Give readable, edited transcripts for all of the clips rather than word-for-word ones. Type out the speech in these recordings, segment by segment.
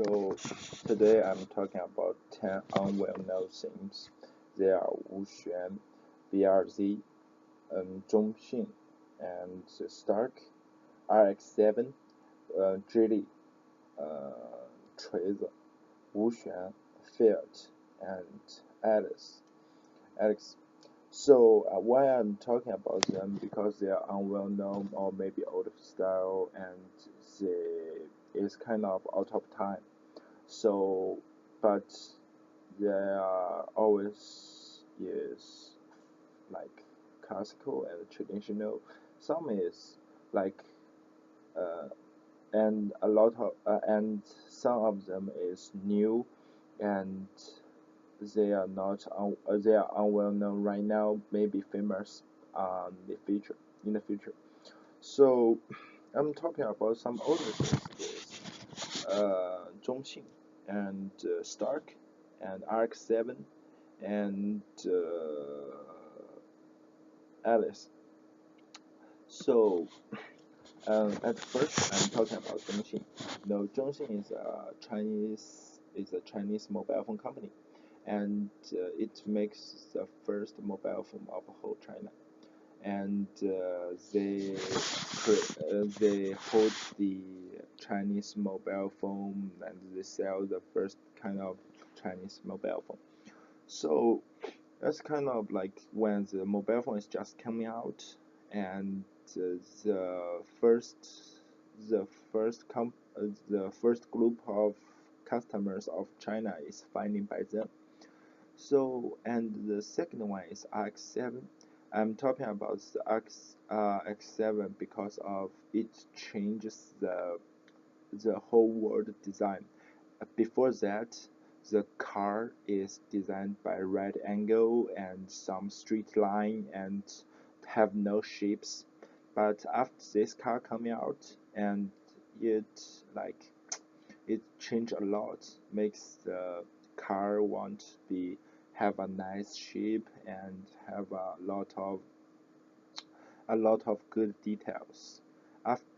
So today I'm talking about 10 unwell-known things. They are Wu Xuan, BRZ, Zhongxing, and Stark, RX-7, Geely, Tracer, Wu Xuan, Fiat, and Alice. Alex. So why I'm talking about them because they are unwell-known or maybe old style and they is kind of out of time. So, but there are always is like classical and traditional. Some is like uh, and a lot of and some of them is new and they are unwell known right now, maybe famous in the future. So I'm talking about some older things is Zhongxing and Stark and RX-7 and Alice. So at first I'm talking about Zhongxing. No, Zhongxing is a Chinese mobile phone company, and it makes the first mobile phone of whole China. And they hold the Chinese mobile phone and they sell the first kind of Chinese mobile phone. So that's kind of like when the mobile phone is just coming out and the first the the first group of customers of China is finding by them. So, and the second one is X7. I'm talking about the X7 because of it changes the whole world design. Before that, the car is designed by right angle and some straight line and have no shapes. But after this car coming out and it like it changed a lot, makes the car want to be have a nice shape and have a lot of good details.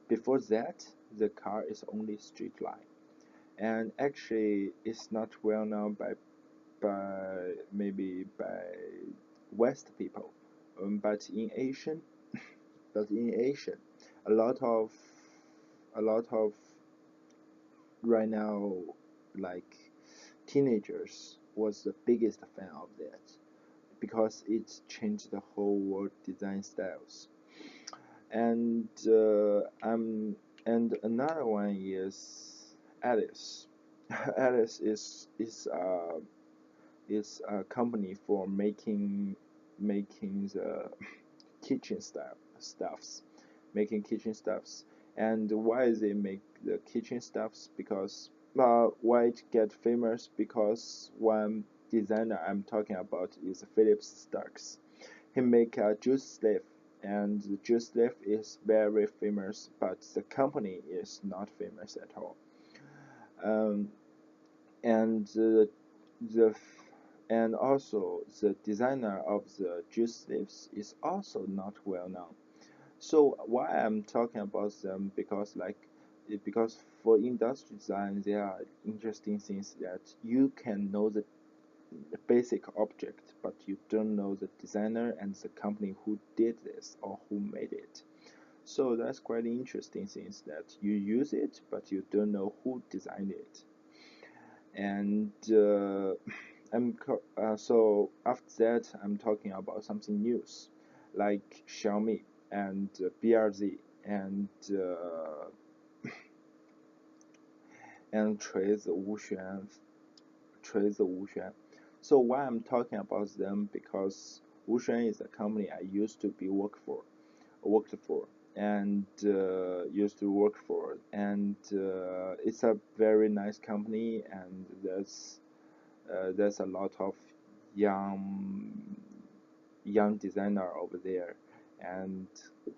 Before that, the car is only straight line, and actually it's not well known by maybe by West people, but in Asian, a lot of a lot of right now like teenagers was the biggest fan of that because it changed the whole world design styles. And and another one is Alice. Alice is a company for making the kitchen stuffs, making kitchen stuffs. And why they make the kitchen stuffs? Because why it get famous? Because one designer I'm talking about is Philip Starks. He make a juice leaf, and the juice leaf is very famous, but the company is not famous at all. Um, and the and also the designer of the juice leaves is also not well known. So why I'm talking about them because for industrial design there are interesting things that you can know the basic object, but you don't know the designer and the company who did this or who made it. So that's quite interesting things that you use it, but you don't know who designed it. And so after that, I'm talking about something news, like Xiaomi and BRZ and and Trace Wu Xuan. So why I'm talking about them because Wu Xuan is a company I used to be worked for, and used to work for, and it's a very nice company, and there's a lot of young designer over there, and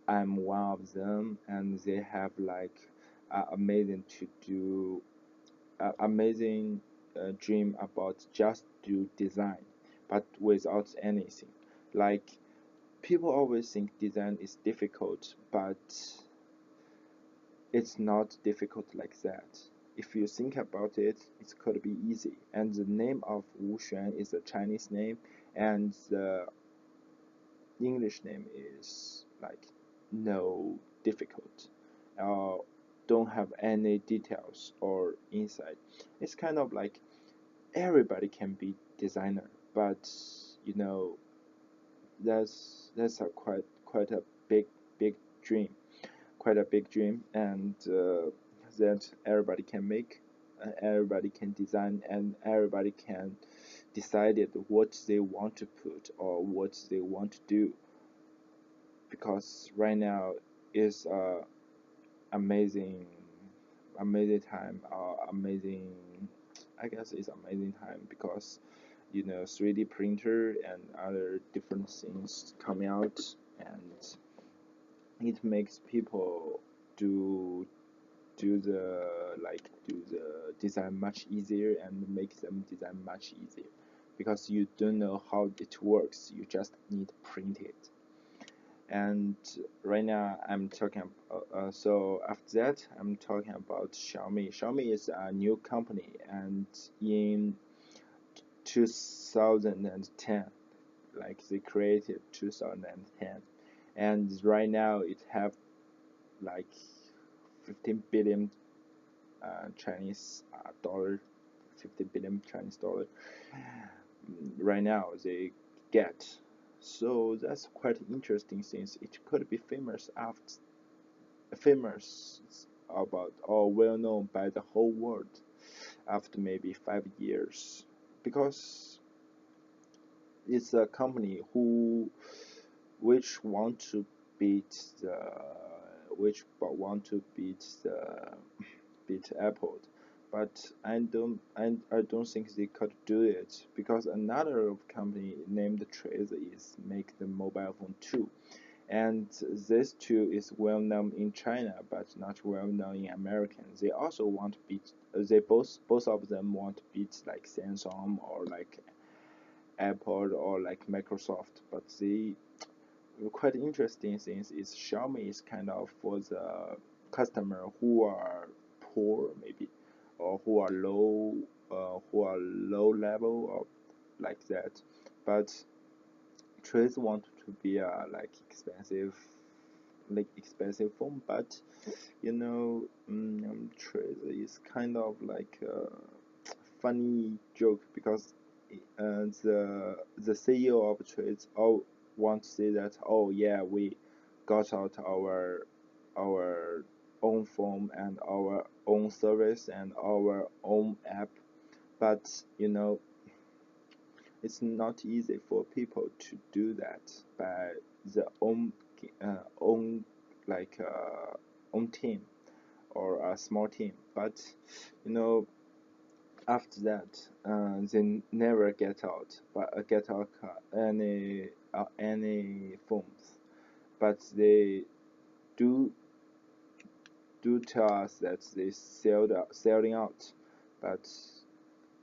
I'm one of them, and they have like amazing to do amazing dream about just do design, but without anything. Like people always think design is difficult, but it's not difficult like that. if you think about it, it could be easy. And the name of Wu Xuan is a Chinese name, and the English name is like no difficult, uh, don't have any details or insight. It's kind of like everybody can be designer, but you know that's a quite a big dream, quite a big dream, and that everybody can make, everybody can design, and everybody can decide what they want to put or what they want to do. Because right now is amazing, amazing time, amazing. I guess it's amazing time because 3D printer and other different things coming out, and it makes people do do the design much easier and make them design much easier because you don't know how it works, you just need to print it. And right now I'm talking so after that I'm talking about Xiaomi is a new company, and in 2010, like they created 2010, and right now it have like 15 billion Chinese dollar, 50 billion Chinese dollar right now they get. So that's quite interesting since it could be famous about or well known by the whole world after maybe 5 years, because it's a company which want to beat the want to beat Apple, but I don't think they could do it because another company named Trace is make the mobile phone too, and this too is well known in China but not well known in America. They also want to beat. They both of them want to beat like Samsung or like Apple or like Microsoft, but the quite interesting things is Xiaomi is kind of for the customer who are poor maybe, or who are low level or like that, but Trace want to be a like expensive phone, but Trace is kind of like a funny joke because the CEO of Trace all want to say that, oh yeah, we got out our own phone and our own service and our own app, but it's not easy for people to do that by the own like own team or a small team. But you know after that they never get out any phones, but they do tell us that they selling out, but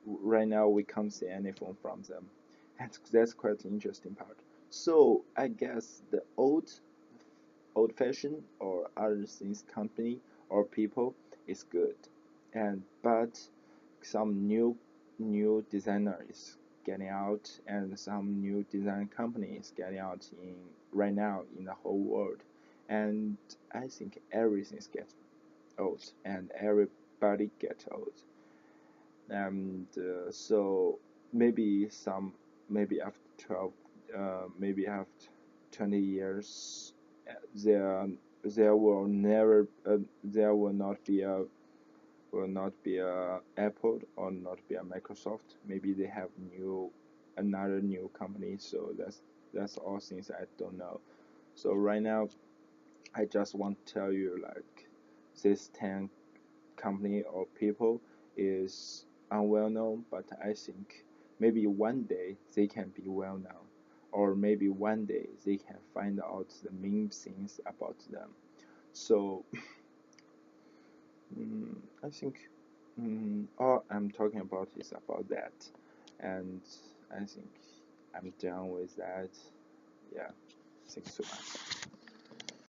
right now we can't see any phone from them, and that's quite an interesting part. So I guess the old fashioned or other things company or people is good, and but some new designer is getting out, and some new design company is getting out in right now in the whole world, and I think everything gets old and everybody gets old, and so maybe maybe after 12 maybe after 20 years there there will never there will not be a Apple or not be a Microsoft. Maybe they have another new company. So that's all things I don't know. So right now I just want to tell you like this 10 company or people is unwell known, but I think maybe one day they can be well known, or maybe one day they can find out the main things about them. So I think all I'm talking about is about that, and I think I'm done with that. Yeah, thanks so much.